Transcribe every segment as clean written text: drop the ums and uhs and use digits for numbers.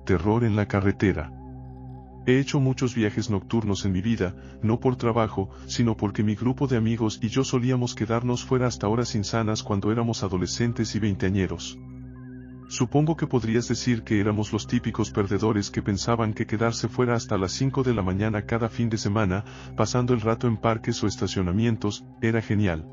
terror en la carretera. He hecho muchos viajes nocturnos en mi vida, no por trabajo, sino porque mi grupo de amigos y yo solíamos quedarnos fuera hasta horas insanas cuando éramos adolescentes y veinteañeros. Supongo que podrías decir que éramos los típicos perdedores que pensaban que quedarse fuera hasta las 5 de la mañana cada fin de semana, pasando el rato en parques o estacionamientos, era genial.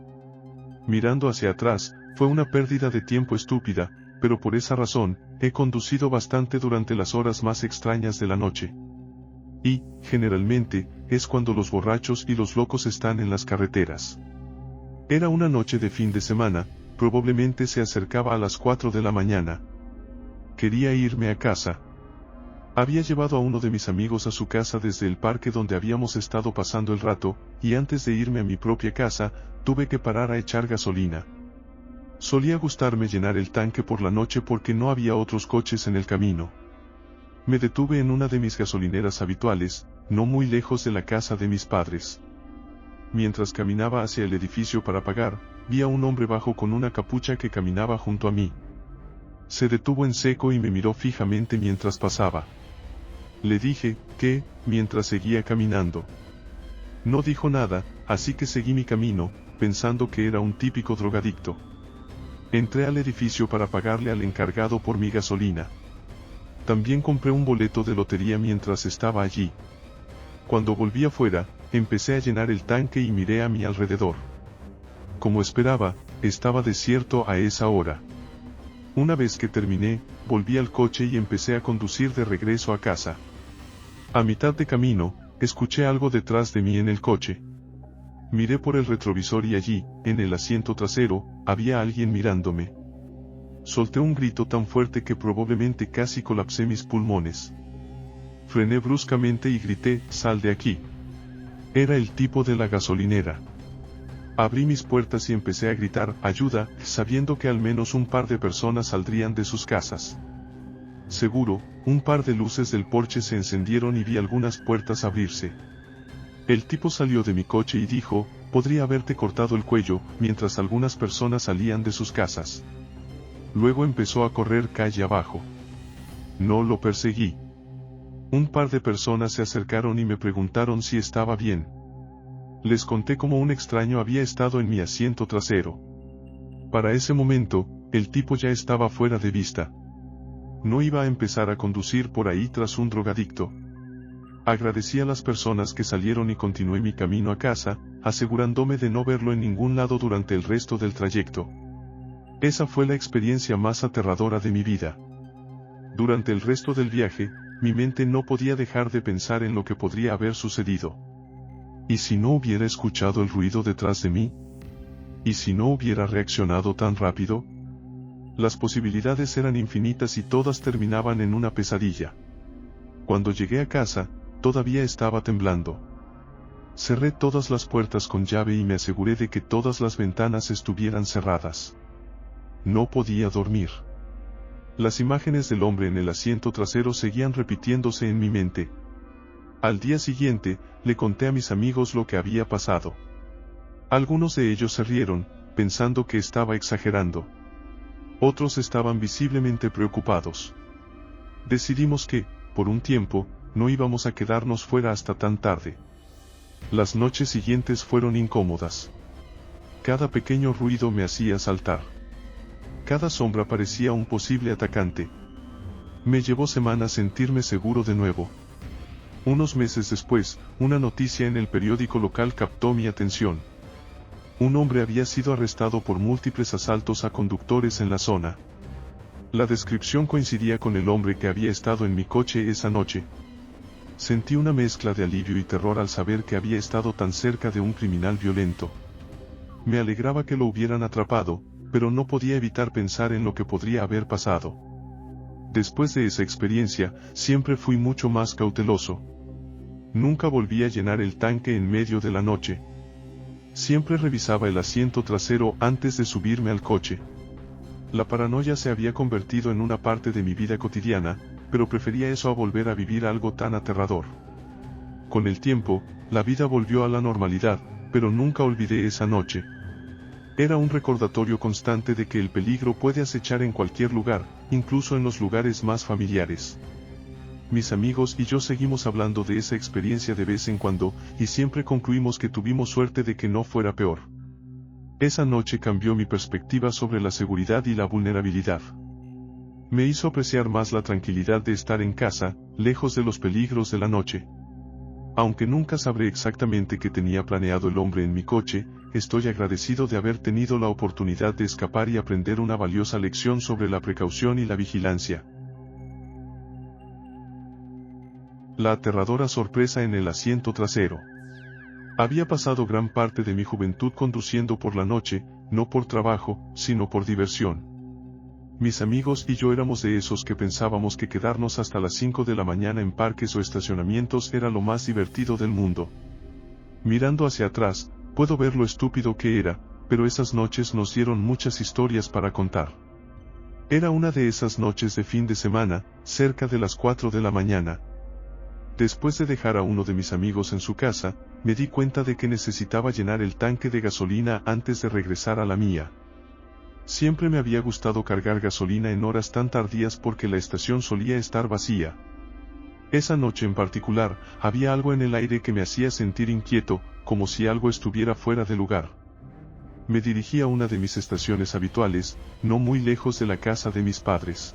Mirando hacia atrás, fue una pérdida de tiempo estúpida, pero por esa razón, he conducido bastante durante las horas más extrañas de la noche. Y, generalmente, es cuando los borrachos y los locos están en las carreteras. Era una noche de fin de semana, probablemente se acercaba a las 4 de la mañana. Quería irme a casa. Había llevado a uno de mis amigos a su casa desde el parque donde habíamos estado pasando el rato, y antes de irme a mi propia casa, tuve que parar a echar gasolina. Solía gustarme llenar el tanque por la noche porque no había otros coches en el camino. Me detuve en una de mis gasolineras habituales, no muy lejos de la casa de mis padres. Mientras caminaba hacia el edificio para pagar, vi a un hombre bajo con una capucha que caminaba junto a mí. Se detuvo en seco y me miró fijamente mientras pasaba. Le dije, ¿qué?, mientras seguía caminando. No dijo nada, así que seguí mi camino, pensando que era un típico drogadicto. Entré al edificio para pagarle al encargado por mi gasolina. También compré un boleto de lotería mientras estaba allí. Cuando volví afuera, empecé a llenar el tanque y miré a mi alrededor. Como esperaba, estaba desierto a esa hora. Una vez que terminé, volví al coche y empecé a conducir de regreso a casa. A mitad de camino, escuché algo detrás de mí en el coche. Miré por el retrovisor y allí, en el asiento trasero, había alguien mirándome. Solté un grito tan fuerte que probablemente casi colapsé mis pulmones. Frené bruscamente y grité, «¡Sal de aquí!». Era el tipo de la gasolinera. Abrí mis puertas y empecé a gritar, «¡Ayuda!», sabiendo que al menos un par de personas saldrían de sus casas. Seguro, un par de luces del porche se encendieron y vi algunas puertas abrirse. El tipo salió de mi coche y dijo, «Podría haberte cortado el cuello», mientras algunas personas salían de sus casas. Luego empezó a correr calle abajo. No lo perseguí. Un par de personas se acercaron y me preguntaron si estaba bien. Les conté cómo un extraño había estado en mi asiento trasero. Para ese momento, el tipo ya estaba fuera de vista. No iba a empezar a conducir por ahí tras un drogadicto. Agradecí a las personas que salieron y continué mi camino a casa, asegurándome de no verlo en ningún lado durante el resto del trayecto. Esa fue la experiencia más aterradora de mi vida. Durante el resto del viaje, mi mente no podía dejar de pensar en lo que podría haber sucedido. ¿Y si no hubiera escuchado el ruido detrás de mí? ¿Y si no hubiera reaccionado tan rápido? Las posibilidades eran infinitas y todas terminaban en una pesadilla. Cuando llegué a casa, todavía estaba temblando. Cerré todas las puertas con llave y me aseguré de que todas las ventanas estuvieran cerradas. No podía dormir. Las imágenes del hombre en el asiento trasero seguían repitiéndose en mi mente. Al día siguiente, le conté a mis amigos lo que había pasado. Algunos de ellos se rieron, pensando que estaba exagerando. Otros estaban visiblemente preocupados. Decidimos que, por un tiempo, no íbamos a quedarnos fuera hasta tan tarde. Las noches siguientes fueron incómodas. Cada pequeño ruido me hacía saltar. Cada sombra parecía un posible atacante. Me llevó semanas sentirme seguro de nuevo. Unos meses después, una noticia en el periódico local captó mi atención. Un hombre había sido arrestado por múltiples asaltos a conductores en la zona. La descripción coincidía con el hombre que había estado en mi coche esa noche. Sentí una mezcla de alivio y terror al saber que había estado tan cerca de un criminal violento. Me alegraba que lo hubieran atrapado, pero no podía evitar pensar en lo que podría haber pasado. Después de esa experiencia, siempre fui mucho más cauteloso. Nunca volví a llenar el tanque en medio de la noche. Siempre revisaba el asiento trasero antes de subirme al coche. La paranoia se había convertido en una parte de mi vida cotidiana, pero prefería eso a volver a vivir algo tan aterrador. Con el tiempo, la vida volvió a la normalidad, pero nunca olvidé esa noche. Era un recordatorio constante de que el peligro puede acechar en cualquier lugar, incluso en los lugares más familiares. mis amigos y yo seguimos hablando de esa experiencia de vez en cuando, y siempre concluimos que tuvimos suerte de que no fuera peor. Esa noche cambió mi perspectiva sobre la seguridad y la vulnerabilidad. Me hizo apreciar más la tranquilidad de estar en casa, lejos de los peligros de la noche. Aunque nunca sabré exactamente qué tenía planeado el hombre en mi coche, estoy agradecido de haber tenido la oportunidad de escapar y aprender una valiosa lección sobre la precaución y la vigilancia. La aterradora sorpresa en el asiento trasero. Había pasado gran parte de mi juventud conduciendo por la noche, no por trabajo, sino por diversión. Mis amigos y yo éramos de esos que pensábamos que quedarnos hasta las 5 de la mañana en parques o estacionamientos era lo más divertido del mundo. Mirando hacia atrás, puedo ver lo estúpido que era, pero esas noches nos dieron muchas historias para contar. Era una de esas noches de fin de semana, cerca de las 4 de la mañana. Después de dejar a uno de mis amigos en su casa, me di cuenta de que necesitaba llenar el tanque de gasolina antes de regresar a la mía. Siempre me había gustado cargar gasolina en horas tan tardías porque la estación solía estar vacía. Esa noche en particular, había algo en el aire que me hacía sentir inquieto, como si algo estuviera fuera de lugar. Me dirigí a una de mis estaciones habituales, no muy lejos de la casa de mis padres.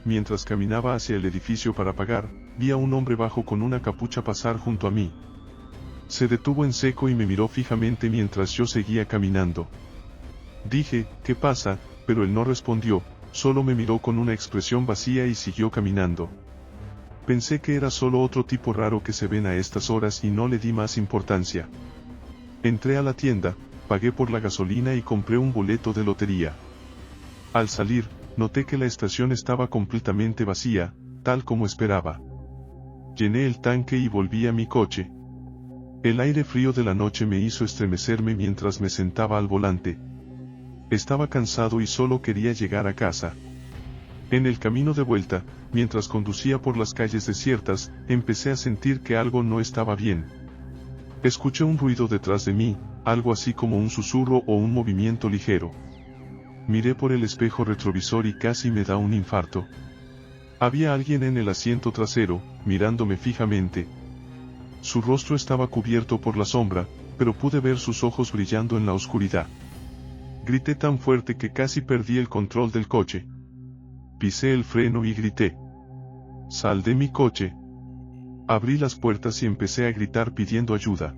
Mientras caminaba hacia el edificio para pagar, vi a un hombre bajo con una capucha pasar junto a mí. Se detuvo en seco y me miró fijamente mientras yo seguía caminando. Dije, ¿qué pasa?, pero él no respondió, solo me miró con una expresión vacía y siguió caminando. Pensé que era solo otro tipo raro que se ven a estas horas y no le di más importancia. Entré a la tienda, pagué por la gasolina y compré un boleto de lotería. Al salir, noté que la estación estaba completamente vacía, tal como esperaba. Llené el tanque y volví a mi coche. El aire frío de la noche me hizo estremecerme mientras me sentaba al volante. Estaba cansado y solo quería llegar a casa. En el camino de vuelta, mientras conducía por las calles desiertas, empecé a sentir que algo no estaba bien. Escuché un ruido detrás de mí, algo así como un susurro o un movimiento ligero. Miré por el espejo retrovisor y casi me da un infarto. Había alguien en el asiento trasero, mirándome fijamente. Su rostro estaba cubierto por la sombra, pero pude ver sus ojos brillando en la oscuridad. Grité tan fuerte que casi perdí el control del coche. Pisé el freno y grité. Sal de mi coche. Abrí las puertas y empecé a gritar pidiendo ayuda.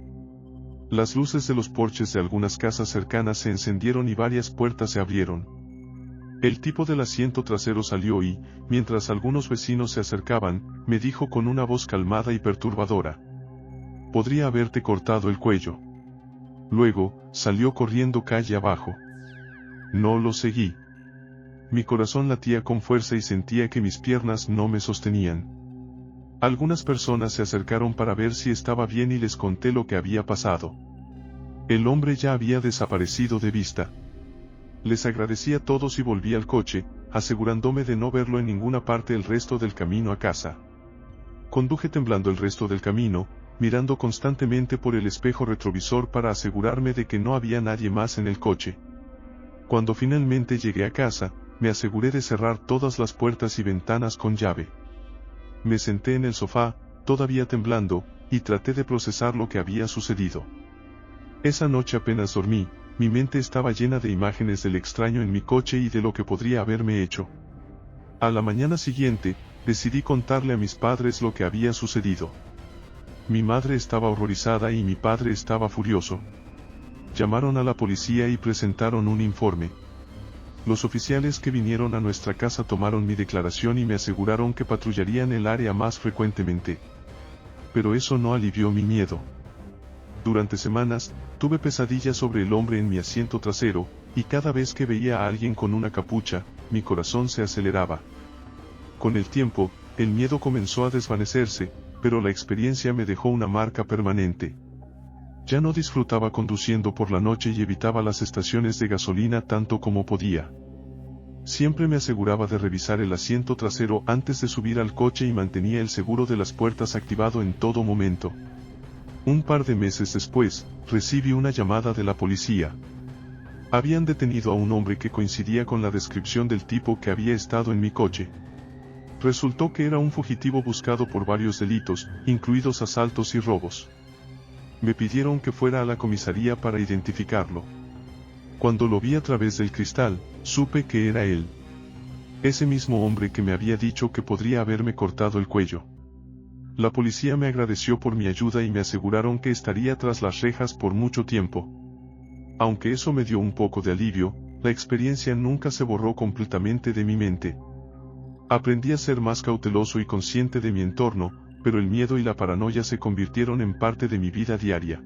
Las luces de los porches de algunas casas cercanas se encendieron y varias puertas se abrieron. El tipo del asiento trasero salió y, mientras algunos vecinos se acercaban, me dijo con una voz calmada y perturbadora. Podría haberte cortado el cuello. Luego, salió corriendo calle abajo. No lo seguí. Mi corazón latía con fuerza y sentía que mis piernas no me sostenían. Algunas personas se acercaron para ver si estaba bien y les conté lo que había pasado. El hombre ya había desaparecido de vista. Les agradecí a todos y volví al coche, asegurándome de no verlo en ninguna parte el resto del camino a casa. Conduje temblando el resto del camino, mirando constantemente por el espejo retrovisor para asegurarme de que no había nadie más en el coche. Cuando finalmente llegué a casa, me aseguré de cerrar todas las puertas y ventanas con llave. Me senté en el sofá, todavía temblando, y traté de procesar lo que había sucedido. Esa noche apenas dormí, mi mente estaba llena de imágenes del extraño en mi coche y de lo que podría haberme hecho. A la mañana siguiente, decidí contarle a mis padres lo que había sucedido. Mi madre estaba horrorizada y mi padre estaba furioso. Llamaron a la policía y presentaron un informe. Los oficiales que vinieron a nuestra casa tomaron mi declaración y me aseguraron que patrullarían el área más frecuentemente. Pero eso no alivió mi miedo. Durante semanas, tuve pesadillas sobre el hombre en mi asiento trasero, y cada vez que veía a alguien con una capucha, mi corazón se aceleraba. Con el tiempo, el miedo comenzó a desvanecerse, pero la experiencia me dejó una marca permanente. Ya no disfrutaba conduciendo por la noche y evitaba las estaciones de gasolina tanto como podía. Siempre me aseguraba de revisar el asiento trasero antes de subir al coche y mantenía el seguro de las puertas activado en todo momento. Un par de meses después, recibí una llamada de la policía. Habían detenido a un hombre que coincidía con la descripción del tipo que había estado en mi coche. Resultó que era un fugitivo buscado por varios delitos, incluidos asaltos y robos. Me pidieron que fuera a la comisaría para identificarlo. Cuando lo vi a través del cristal, supe que era él. Ese mismo hombre que me había dicho que podría haberme cortado el cuello. La policía me agradeció por mi ayuda y me aseguraron que estaría tras las rejas por mucho tiempo. Aunque eso me dio un poco de alivio, la experiencia nunca se borró completamente de mi mente. Aprendí a ser más cauteloso y consciente de mi entorno, pero el miedo y la paranoia se convirtieron en parte de mi vida diaria.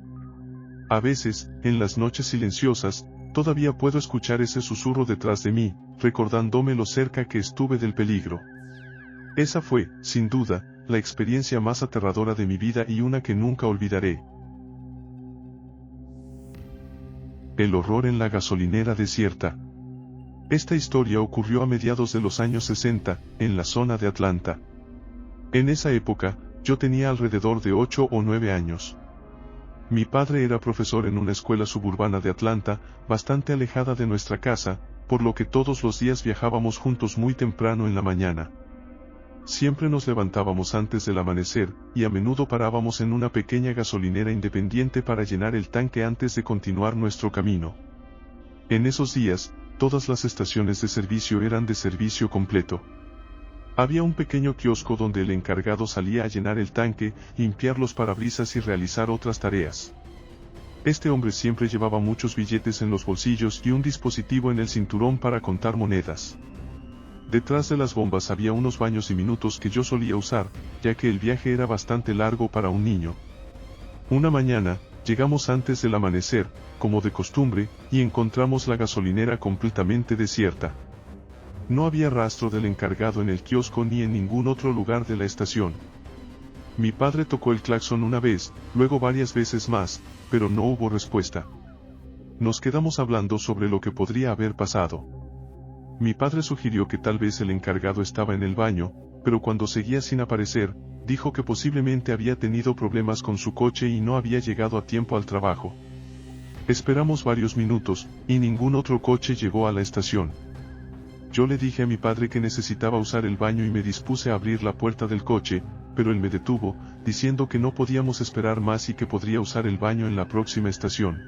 A veces, en las noches silenciosas, todavía puedo escuchar ese susurro detrás de mí, recordándome lo cerca que estuve del peligro. Esa fue, sin duda, la experiencia más aterradora de mi vida y una que nunca olvidaré. El horror en la gasolinera desierta. Esta historia ocurrió a mediados de los años 60, en la zona de Atlanta. En esa época, yo tenía alrededor de 8 o 9 años. Mi padre era profesor en una escuela suburbana de Atlanta, bastante alejada de nuestra casa, por lo que todos los días viajábamos juntos muy temprano en la mañana. Siempre nos levantábamos antes del amanecer, y a menudo parábamos en una pequeña gasolinera independiente para llenar el tanque antes de continuar nuestro camino. En esos días, todas las estaciones de servicio eran de servicio completo. Había un pequeño kiosco donde el encargado salía a llenar el tanque, limpiar los parabrisas y realizar otras tareas. Este hombre siempre llevaba muchos billetes en los bolsillos y un dispositivo en el cinturón para contar monedas. Detrás de las bombas había unos baños diminutos que yo solía usar, ya que el viaje era bastante largo para un niño. Una mañana, llegamos antes del amanecer, como de costumbre, y encontramos la gasolinera completamente desierta. No había rastro del encargado en el kiosco ni en ningún otro lugar de la estación. Mi padre tocó el claxon una vez, luego varias veces más, pero no hubo respuesta. Nos quedamos hablando sobre lo que podría haber pasado. Mi padre sugirió que tal vez el encargado estaba en el baño, pero cuando seguía sin aparecer, dijo que posiblemente había tenido problemas con su coche y no había llegado a tiempo al trabajo. Esperamos varios minutos, y ningún otro coche llegó a la estación. Yo le dije a mi padre que necesitaba usar el baño y me dispuse a abrir la puerta del coche, pero él me detuvo, diciendo que no podíamos esperar más y que podría usar el baño en la próxima estación.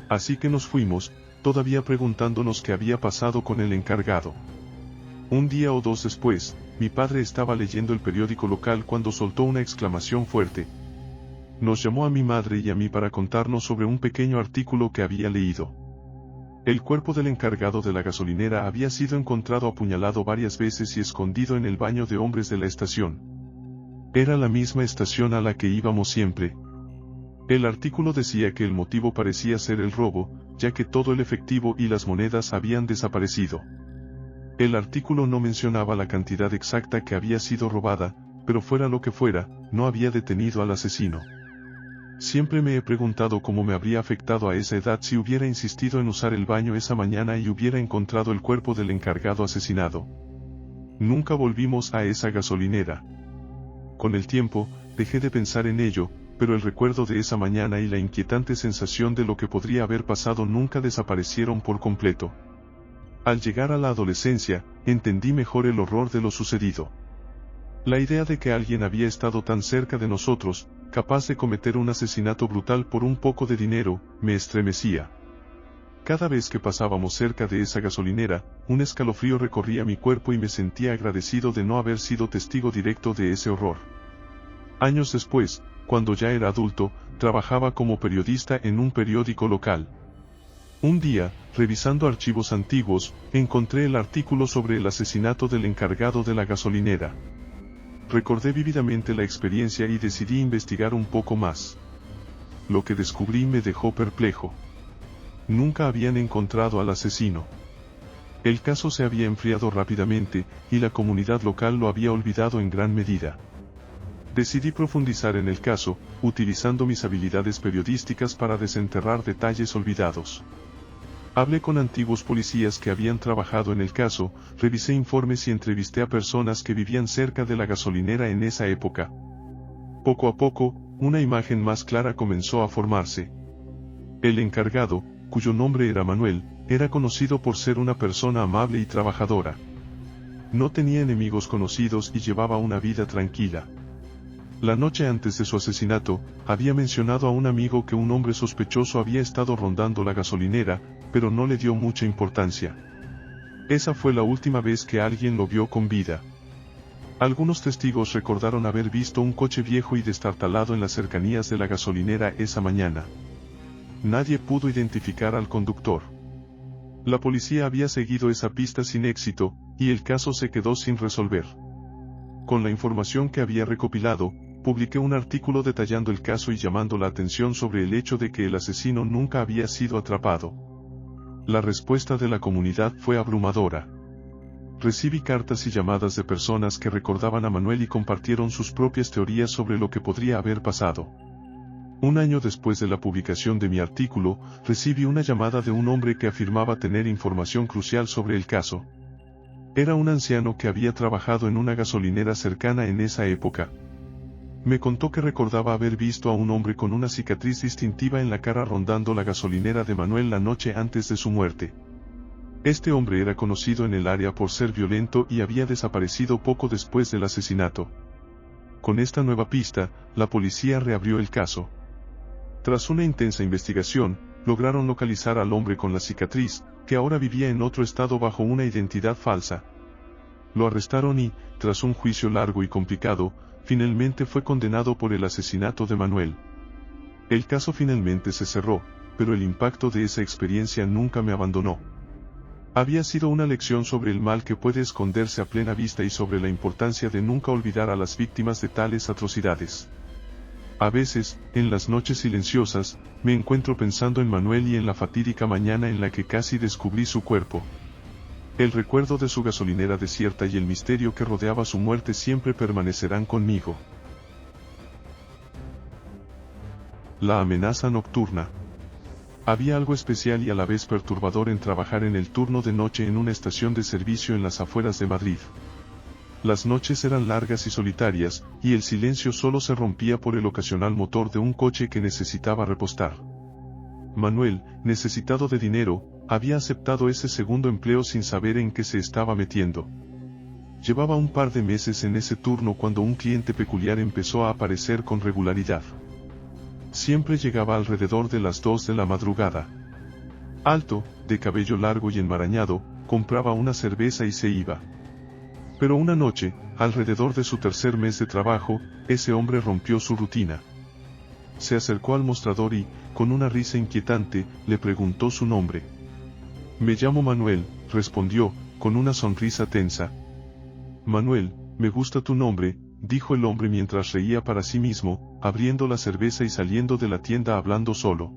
Así que nos fuimos, todavía preguntándonos qué había pasado con el encargado. Un día o dos después, mi padre estaba leyendo el periódico local cuando soltó una exclamación fuerte. Nos llamó a mi madre y a mí para contarnos sobre un pequeño artículo que había leído. El cuerpo del encargado de la gasolinera había sido encontrado apuñalado varias veces y escondido en el baño de hombres de la estación. Era la misma estación a la que íbamos siempre. El artículo decía que el motivo parecía ser el robo, ya que todo el efectivo y las monedas habían desaparecido. El artículo no mencionaba la cantidad exacta que había sido robada, pero fuera lo que fuera, no había detenido al asesino. Siempre me he preguntado cómo me habría afectado a esa edad si hubiera insistido en usar el baño esa mañana y hubiera encontrado el cuerpo del encargado asesinado. Nunca volvimos a esa gasolinera. Con el tiempo, dejé de pensar en ello, pero el recuerdo de esa mañana y la inquietante sensación de lo que podría haber pasado nunca desaparecieron por completo. Al llegar a la adolescencia, entendí mejor el horror de lo sucedido. La idea de que alguien había estado tan cerca de nosotros, capaz de cometer un asesinato brutal por un poco de dinero, me estremecía. Cada vez que pasábamos cerca de esa gasolinera, un escalofrío recorría mi cuerpo y me sentía agradecido de no haber sido testigo directo de ese horror. Años después, cuando ya era adulto, trabajaba como periodista en un periódico local. Un día, revisando archivos antiguos, encontré el artículo sobre el asesinato del encargado de la gasolinera. Recordé vívidamente la experiencia y decidí investigar un poco más. Lo que descubrí me dejó perplejo. Nunca habían encontrado al asesino. El caso se había enfriado rápidamente, y la comunidad local lo había olvidado en gran medida. Decidí profundizar en el caso, utilizando mis habilidades periodísticas para desenterrar detalles olvidados. Hablé con antiguos policías que habían trabajado en el caso, revisé informes y entrevisté a personas que vivían cerca de la gasolinera en esa época. Poco a poco, una imagen más clara comenzó a formarse. El encargado, cuyo nombre era Manuel, era conocido por ser una persona amable y trabajadora. No tenía enemigos conocidos y llevaba una vida tranquila. La noche antes de su asesinato, había mencionado a un amigo que un hombre sospechoso había estado rondando la gasolinera, pero no le dio mucha importancia. Esa fue la última vez que alguien lo vio con vida. Algunos testigos recordaron haber visto un coche viejo y destartalado en las cercanías de la gasolinera esa mañana. Nadie pudo identificar al conductor. La policía había seguido esa pista sin éxito, y el caso se quedó sin resolver. Con la información que había recopilado, publiqué un artículo detallando el caso y llamando la atención sobre el hecho de que el asesino nunca había sido atrapado. La respuesta de la comunidad fue abrumadora. Recibí cartas y llamadas de personas que recordaban a Manuel y compartieron sus propias teorías sobre lo que podría haber pasado. Un año después de la publicación de mi artículo, recibí una llamada de un hombre que afirmaba tener información crucial sobre el caso. Era un anciano que había trabajado en una gasolinera cercana en esa época. Me contó que recordaba haber visto a un hombre con una cicatriz distintiva en la cara rondando la gasolinera de Manuel la noche antes de su muerte. Este hombre era conocido en el área por ser violento y había desaparecido poco después del asesinato. Con esta nueva pista, la policía reabrió el caso. Tras una intensa investigación, lograron localizar al hombre con la cicatriz, que ahora vivía en otro estado bajo una identidad falsa. Lo arrestaron y, tras un juicio largo y complicado, finalmente fue condenado por el asesinato de Manuel. El caso finalmente se cerró, pero el impacto de esa experiencia nunca me abandonó. Había sido una lección sobre el mal que puede esconderse a plena vista y sobre la importancia de nunca olvidar a las víctimas de tales atrocidades. A veces, en las noches silenciosas, me encuentro pensando en Manuel y en la fatídica mañana en la que casi descubrí su cuerpo. El recuerdo de su gasolinera desierta y el misterio que rodeaba su muerte siempre permanecerán conmigo. La amenaza nocturna. Había algo especial y a la vez perturbador en trabajar en el turno de noche en una estación de servicio en las afueras de Madrid. Las noches eran largas y solitarias, y el silencio solo se rompía por el ocasional motor de un coche que necesitaba repostar. Manuel, necesitado de dinero, había aceptado ese segundo empleo sin saber en qué se estaba metiendo. Llevaba un par de meses en ese turno cuando un cliente peculiar empezó a aparecer con regularidad. Siempre llegaba alrededor de las 2 de la madrugada. Alto, de cabello largo y enmarañado, compraba una cerveza y se iba. Pero una noche, alrededor de su tercer mes de trabajo, ese hombre rompió su rutina. Se acercó al mostrador y, con una risa inquietante, le preguntó su nombre. «Me llamo Manuel», respondió, con una sonrisa tensa. «Manuel, me gusta tu nombre», dijo el hombre mientras reía para sí mismo, abriendo la cerveza y saliendo de la tienda hablando solo.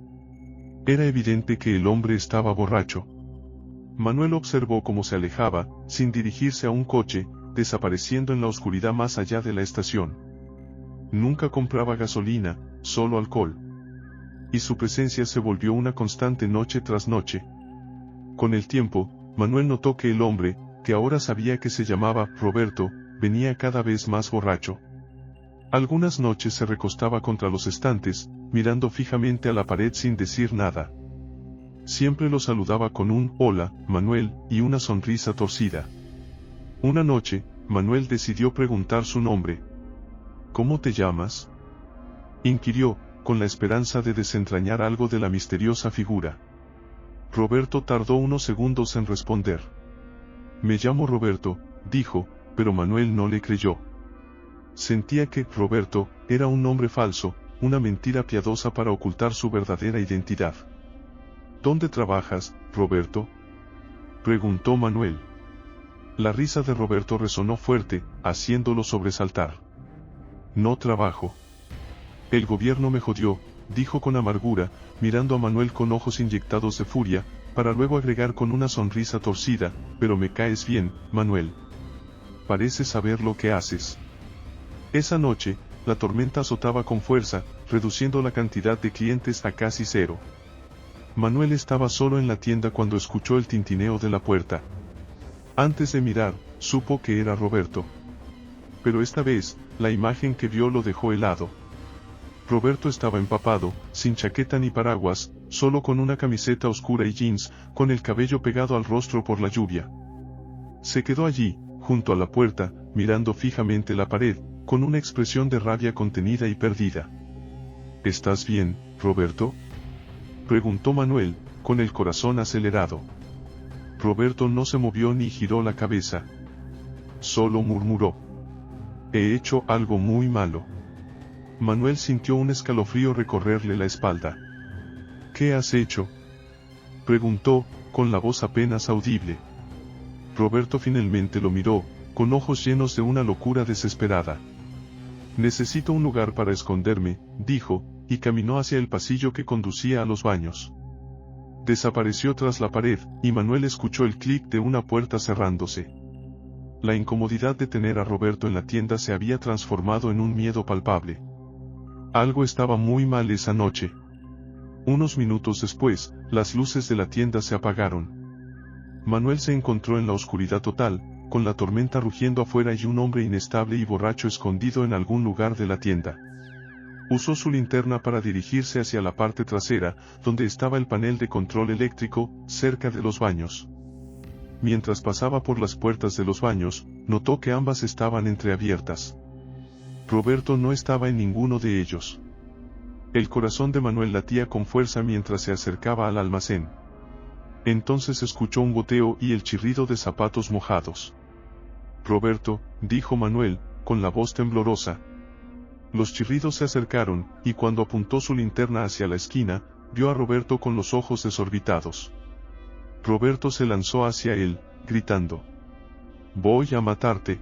Era evidente que el hombre estaba borracho. Manuel observó cómo se alejaba, sin dirigirse a un coche, desapareciendo en la oscuridad más allá de la estación. Nunca compraba gasolina, solo alcohol. Y su presencia se volvió una constante noche tras noche. Con el tiempo, Manuel notó que el hombre, que ahora sabía que se llamaba Roberto, venía cada vez más borracho. Algunas noches se recostaba contra los estantes, mirando fijamente a la pared sin decir nada. Siempre lo saludaba con un «Hola, Manuel», y una sonrisa torcida. Una noche, Manuel decidió preguntar su nombre. «¿Cómo te llamas?», inquirió, con la esperanza de desentrañar algo de la misteriosa figura. Roberto tardó unos segundos en responder. «Me llamo Roberto», dijo, pero Manuel no le creyó. Sentía que Roberto era un nombre falso, una mentira piadosa para ocultar su verdadera identidad. «¿Dónde trabajas, Roberto?», preguntó Manuel. La risa de Roberto resonó fuerte, haciéndolo sobresaltar. «No trabajo. El gobierno me jodió», dijo con amargura, mirando a Manuel con ojos inyectados de furia, para luego agregar con una sonrisa torcida, «pero me caes bien, Manuel. Pareces saber lo que haces». Esa noche, la tormenta azotaba con fuerza, reduciendo la cantidad de clientes a casi cero. Manuel estaba solo en la tienda cuando escuchó el tintineo de la puerta. Antes de mirar, supo que era Roberto. Pero esta vez, la imagen que vio lo dejó helado. Roberto estaba empapado, sin chaqueta ni paraguas, solo con una camiseta oscura y jeans, con el cabello pegado al rostro por la lluvia. Se quedó allí, junto a la puerta, mirando fijamente la pared, con una expresión de rabia contenida y perdida. ¿Estás bien, Roberto?, preguntó Manuel, con el corazón acelerado. Roberto no se movió ni giró la cabeza. Solo murmuró: «He hecho algo muy malo». Manuel sintió un escalofrío recorrerle la espalda. «¿Qué has hecho?», preguntó, con la voz apenas audible. Roberto finalmente lo miró, con ojos llenos de una locura desesperada. «Necesito un lugar para esconderme», dijo, y caminó hacia el pasillo que conducía a los baños. Desapareció tras la pared, y Manuel escuchó el clic de una puerta cerrándose. La incomodidad de tener a Roberto en la tienda se había transformado en un miedo palpable. Algo estaba muy mal esa noche. Unos minutos después, las luces de la tienda se apagaron. Manuel se encontró en la oscuridad total, con la tormenta rugiendo afuera y un hombre inestable y borracho escondido en algún lugar de la tienda. Usó su linterna para dirigirse hacia la parte trasera, donde estaba el panel de control eléctrico, cerca de los baños. Mientras pasaba por las puertas de los baños, notó que ambas estaban entreabiertas. Roberto no estaba en ninguno de ellos. El corazón de Manuel latía con fuerza mientras se acercaba al almacén. Entonces escuchó un goteo y el chirrido de zapatos mojados. «Roberto», dijo Manuel, con la voz temblorosa. Los chirridos se acercaron, y cuando apuntó su linterna hacia la esquina, vio a Roberto con los ojos desorbitados. Roberto se lanzó hacia él, gritando: «Voy a matarte».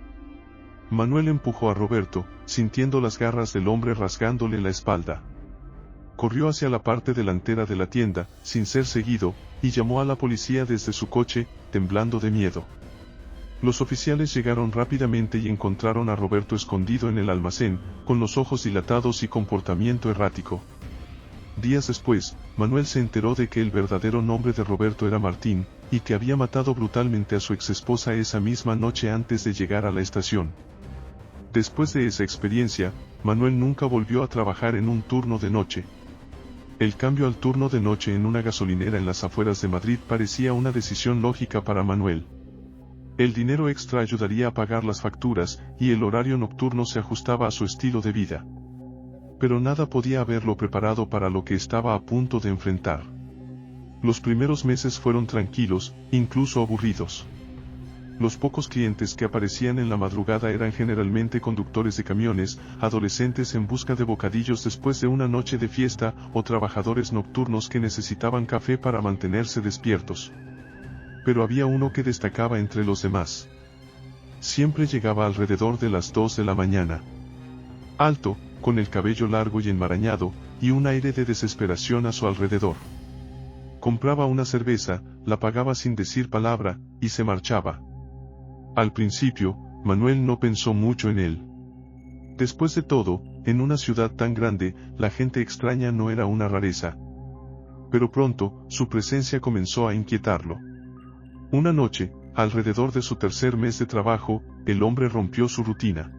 Manuel empujó a Roberto, sintiendo las garras del hombre rasgándole la espalda. Corrió hacia la parte delantera de la tienda, sin ser seguido, y llamó a la policía desde su coche, temblando de miedo. Los oficiales llegaron rápidamente y encontraron a Roberto escondido en el almacén, con los ojos dilatados y comportamiento errático. Días después, Manuel se enteró de que el verdadero nombre de Roberto era Martín, y que había matado brutalmente a su exesposa esa misma noche antes de llegar a la estación. Después de esa experiencia, Manuel nunca volvió a trabajar en un turno de noche. El cambio al turno de noche en una gasolinera en las afueras de Madrid parecía una decisión lógica para Manuel. El dinero extra ayudaría a pagar las facturas, y el horario nocturno se ajustaba a su estilo de vida. Pero nada podía haberlo preparado para lo que estaba a punto de enfrentar. Los primeros meses fueron tranquilos, incluso aburridos. Los pocos clientes que aparecían en la madrugada eran generalmente conductores de camiones, adolescentes en busca de bocadillos después de una noche de fiesta, o trabajadores nocturnos que necesitaban café para mantenerse despiertos. Pero había uno que destacaba entre los demás. Siempre llegaba alrededor de las 2 de la mañana. Alto, con el cabello largo y enmarañado, y un aire de desesperación a su alrededor. Compraba una cerveza, la pagaba sin decir palabra, y se marchaba. Al principio, Manuel no pensó mucho en él. Después de todo, en una ciudad tan grande, la gente extraña no era una rareza. Pero pronto, su presencia comenzó a inquietarlo. Una noche, alrededor de su tercer mes de trabajo, el hombre rompió su rutina.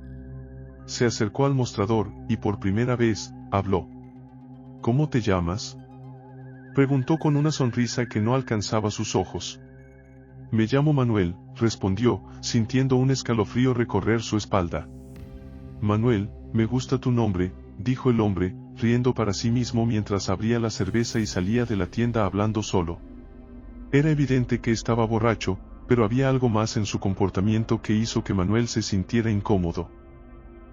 Se acercó al mostrador, y por primera vez, habló. «¿Cómo te llamas?», preguntó con una sonrisa que no alcanzaba sus ojos. «Me llamo Manuel», respondió, sintiendo un escalofrío recorrer su espalda. «Manuel, me gusta tu nombre», dijo el hombre, riendo para sí mismo mientras abría la cerveza y salía de la tienda hablando solo. Era evidente que estaba borracho, pero había algo más en su comportamiento que hizo que Manuel se sintiera incómodo.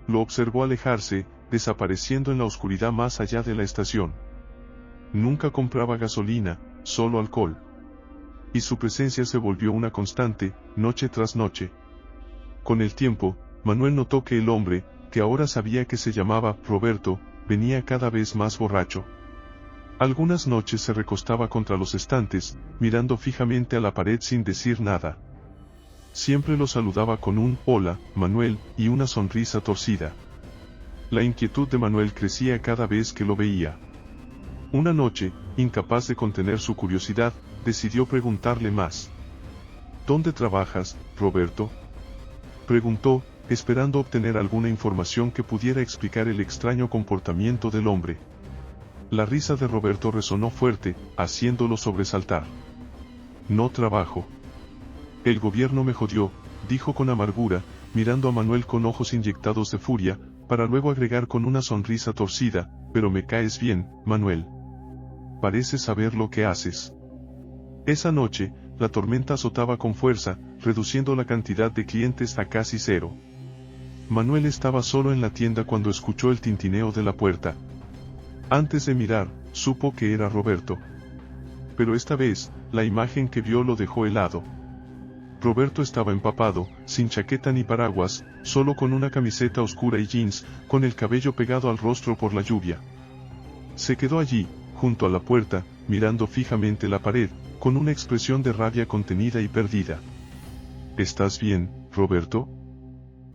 Lo observó alejarse, desapareciendo en la oscuridad más allá de la estación. Nunca compraba gasolina, solo alcohol. Y su presencia se volvió una constante, noche tras noche. Con el tiempo, Manuel notó que el hombre, que ahora sabía que se llamaba Roberto, venía cada vez más borracho. Algunas noches se recostaba contra los estantes, mirando fijamente a la pared sin decir nada. Siempre lo saludaba con un «Hola, Manuel», y una sonrisa torcida. La inquietud de Manuel crecía cada vez que lo veía. Una noche, incapaz de contener su curiosidad, decidió preguntarle más. «¿Dónde trabajas, Roberto?», preguntó, esperando obtener alguna información que pudiera explicar el extraño comportamiento del hombre. La risa de Roberto resonó fuerte, haciéndolo sobresaltar. «No trabajo. El gobierno me jodió», dijo con amargura, mirando a Manuel con ojos inyectados de furia, para luego agregar con una sonrisa torcida, pero me caes bien, Manuel. Pareces saber lo que haces. Esa noche, la tormenta azotaba con fuerza, reduciendo la cantidad de clientes a casi cero. Manuel estaba solo en la tienda cuando escuchó el tintineo de la puerta. Antes de mirar, supo que era Roberto. Pero esta vez, la imagen que vio lo dejó helado. Roberto estaba empapado, sin chaqueta ni paraguas, solo con una camiseta oscura y jeans, con el cabello pegado al rostro por la lluvia. Se quedó allí, junto a la puerta, mirando fijamente la pared, con una expresión de rabia contenida y perdida. ¿Estás bien, Roberto?,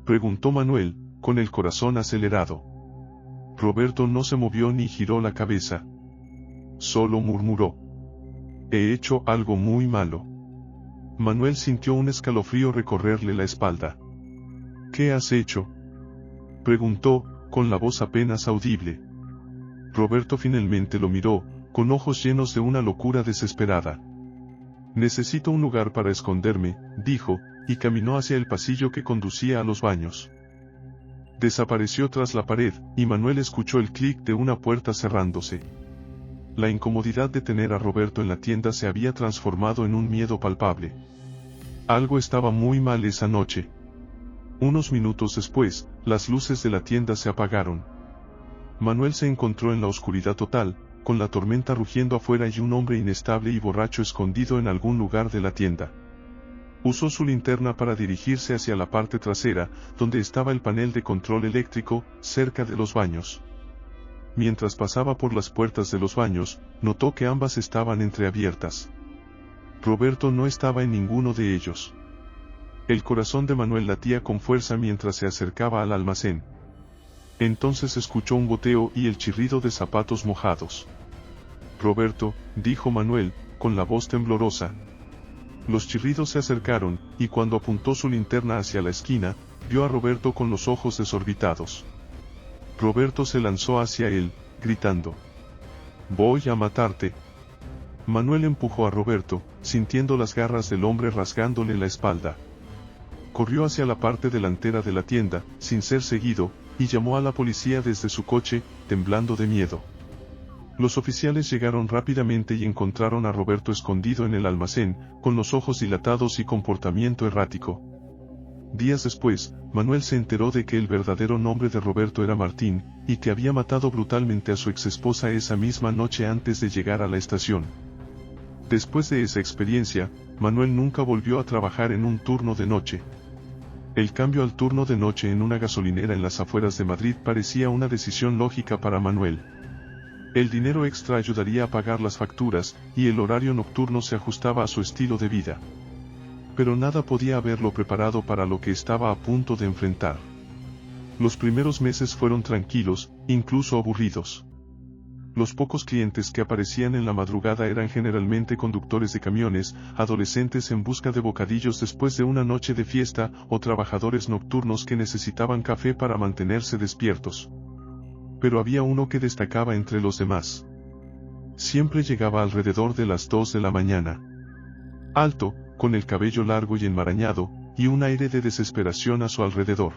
preguntó Manuel, con el corazón acelerado. Roberto no se movió ni giró la cabeza. Solo murmuró: «He hecho algo muy malo». Manuel sintió un escalofrío recorrerle la espalda. «¿Qué has hecho?», preguntó, con la voz apenas audible. Roberto finalmente lo miró, con ojos llenos de una locura desesperada. «Necesito un lugar para esconderme», dijo, y caminó hacia el pasillo que conducía a los baños. Desapareció tras la pared, y Manuel escuchó el clic de una puerta cerrándose. La incomodidad de tener a Roberto en la tienda se había transformado en un miedo palpable. Algo estaba muy mal esa noche. Unos minutos después, las luces de la tienda se apagaron. Manuel se encontró en la oscuridad total, con la tormenta rugiendo afuera y un hombre inestable y borracho escondido en algún lugar de la tienda. Usó su linterna para dirigirse hacia la parte trasera, donde estaba el panel de control eléctrico, cerca de los baños. Mientras pasaba por las puertas de los baños, notó que ambas estaban entreabiertas. Roberto no estaba en ninguno de ellos. El corazón de Manuel latía con fuerza mientras se acercaba al almacén. Entonces escuchó un goteo y el chirrido de zapatos mojados. «Roberto», dijo Manuel, con la voz temblorosa. Los chirridos se acercaron, y cuando apuntó su linterna hacia la esquina, vio a Roberto con los ojos desorbitados. Roberto se lanzó hacia él, gritando: «Voy a matarte». Manuel empujó a Roberto, sintiendo las garras del hombre rasgándole la espalda. Corrió hacia la parte delantera de la tienda, sin ser seguido, y llamó a la policía desde su coche, temblando de miedo. Los oficiales llegaron rápidamente y encontraron a Roberto escondido en el almacén, con los ojos dilatados y comportamiento errático. Días después, Manuel se enteró de que el verdadero nombre de Roberto era Martín, y que había matado brutalmente a su exesposa esa misma noche antes de llegar a la estación. Después de esa experiencia, Manuel nunca volvió a trabajar en un turno de noche. El cambio al turno de noche en una gasolinera en las afueras de Madrid parecía una decisión lógica para Manuel. El dinero extra ayudaría a pagar las facturas, y el horario nocturno se ajustaba a su estilo de vida. Pero nada podía haberlo preparado para lo que estaba a punto de enfrentar. Los primeros meses fueron tranquilos, incluso aburridos. Los pocos clientes que aparecían en la madrugada eran generalmente conductores de camiones, adolescentes en busca de bocadillos después de una noche de fiesta, o trabajadores nocturnos que necesitaban café para mantenerse despiertos. Pero había uno que destacaba entre los demás. Siempre llegaba alrededor de las 2 de la mañana. Alto, con el cabello largo y enmarañado, y un aire de desesperación a su alrededor.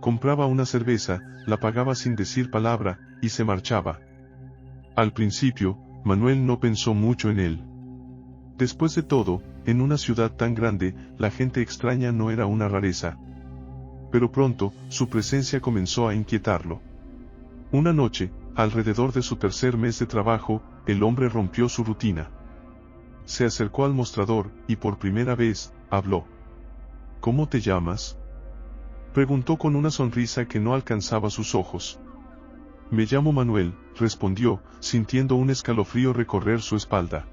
Compraba una cerveza, la pagaba sin decir palabra, y se marchaba. Al principio, Manuel no pensó mucho en él. Después de todo, en una ciudad tan grande, la gente extraña no era una rareza. Pero pronto, su presencia comenzó a inquietarlo. Una noche, alrededor de su tercer mes de trabajo, el hombre rompió su rutina. Se acercó al mostrador, y por primera vez, habló. «¿Cómo te llamas?», preguntó con una sonrisa que no alcanzaba sus ojos. «Me llamo Manuel», respondió, sintiendo un escalofrío recorrer su espalda.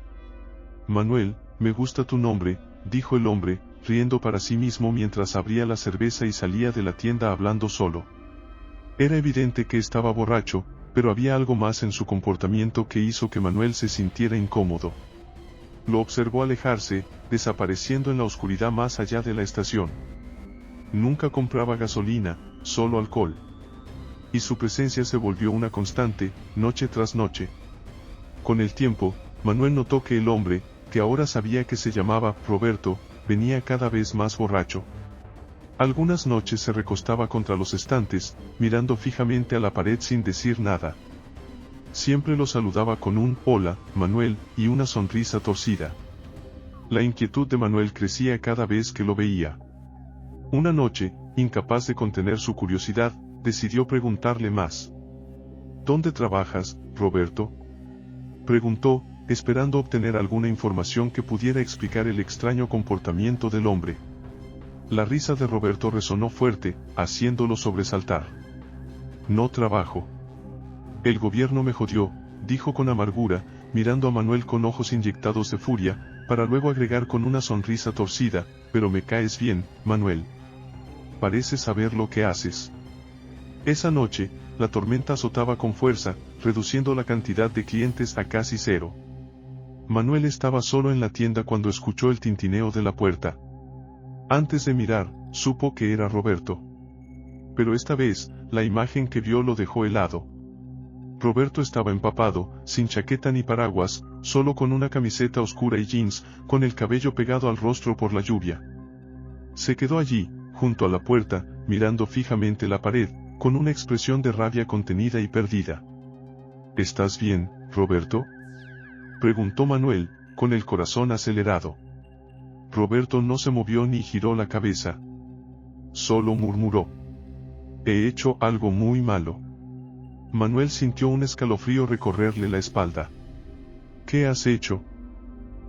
«Manuel, me gusta tu nombre», dijo el hombre, riendo para sí mismo mientras abría la cerveza y salía de la tienda hablando solo. Era evidente que estaba borracho, pero había algo más en su comportamiento que hizo que Manuel se sintiera incómodo. Lo observó alejarse, desapareciendo en la oscuridad más allá de la estación. Nunca compraba gasolina, solo alcohol. Y su presencia se volvió una constante, noche tras noche. Con el tiempo, Manuel notó que el hombre, que ahora sabía que se llamaba Roberto, venía cada vez más borracho. Algunas noches se recostaba contra los estantes, mirando fijamente a la pared sin decir nada. Siempre lo saludaba con un «Hola, Manuel», y una sonrisa torcida. La inquietud de Manuel crecía cada vez que lo veía. Una noche, incapaz de contener su curiosidad, decidió preguntarle más. «¿Dónde trabajas, Roberto?», preguntó, esperando obtener alguna información que pudiera explicar el extraño comportamiento del hombre. La risa de Roberto resonó fuerte, haciéndolo sobresaltar. «No trabajo. El gobierno me jodió», dijo con amargura, mirando a Manuel con ojos inyectados de furia, para luego agregar con una sonrisa torcida, «pero me caes bien, Manuel. Pareces saber lo que haces». Esa noche, la tormenta azotaba con fuerza, reduciendo la cantidad de clientes a casi cero. Manuel estaba solo en la tienda cuando escuchó el tintineo de la puerta. Antes de mirar, supo que era Roberto. Pero esta vez, la imagen que vio lo dejó helado. Roberto estaba empapado, sin chaqueta ni paraguas, solo con una camiseta oscura y jeans, con el cabello pegado al rostro por la lluvia. Se quedó allí, junto a la puerta, mirando fijamente la pared, con una expresión de rabia contenida y perdida. «¿Estás bien, Roberto?», preguntó Manuel, con el corazón acelerado. Roberto no se movió ni giró la cabeza. Solo murmuró: «He hecho algo muy malo». Manuel sintió un escalofrío recorrerle la espalda. «¿Qué has hecho?»,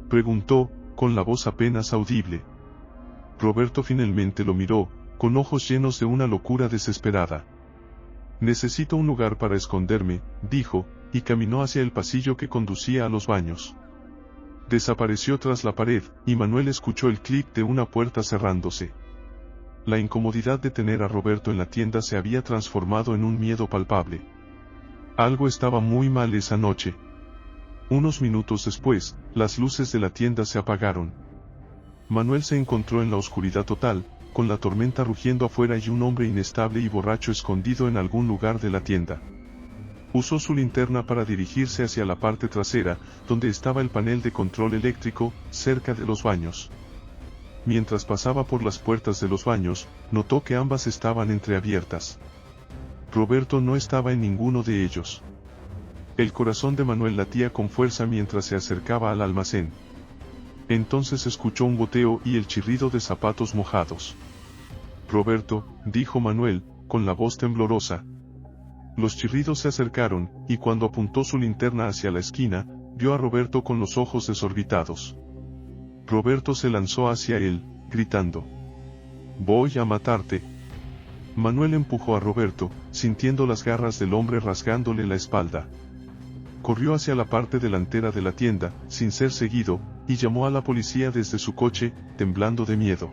preguntó, con la voz apenas audible. Roberto finalmente lo miró, con ojos llenos de una locura desesperada. «Necesito un lugar para esconderme», dijo, y caminó hacia el pasillo que conducía a los baños. Desapareció tras la pared, y Manuel escuchó el clic de una puerta cerrándose. La incomodidad de tener a Roberto en la tienda se había transformado en un miedo palpable. Algo estaba muy mal esa noche. Unos minutos después, las luces de la tienda se apagaron. Manuel se encontró en la oscuridad total, con la tormenta rugiendo afuera y un hombre inestable y borracho escondido en algún lugar de la tienda. Usó su linterna para dirigirse hacia la parte trasera, donde estaba el panel de control eléctrico, cerca de los baños. Mientras pasaba por las puertas de los baños, notó que ambas estaban entreabiertas. Roberto no estaba en ninguno de ellos. El corazón de Manuel latía con fuerza mientras se acercaba al almacén. Entonces escuchó un goteo y el chirrido de zapatos mojados. «Roberto», dijo Manuel, con la voz temblorosa. Los chirridos se acercaron, y cuando apuntó su linterna hacia la esquina, vio a Roberto con los ojos desorbitados. Roberto se lanzó hacia él, gritando: «Voy a matarte». Manuel empujó a Roberto, sintiendo las garras del hombre rasgándole la espalda. Corrió hacia la parte delantera de la tienda, sin ser seguido, y llamó a la policía desde su coche, temblando de miedo.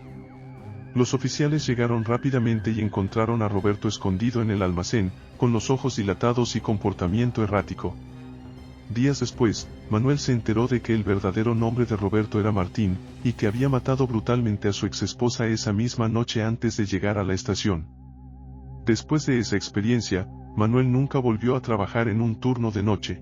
Los oficiales llegaron rápidamente y encontraron a Roberto escondido en el almacén, con los ojos dilatados y comportamiento errático. Días después, Manuel se enteró de que el verdadero nombre de Roberto era Martín, y que había matado brutalmente a su exesposa esa misma noche antes de llegar a la estación. Después de esa experiencia, Manuel nunca volvió a trabajar en un turno de noche.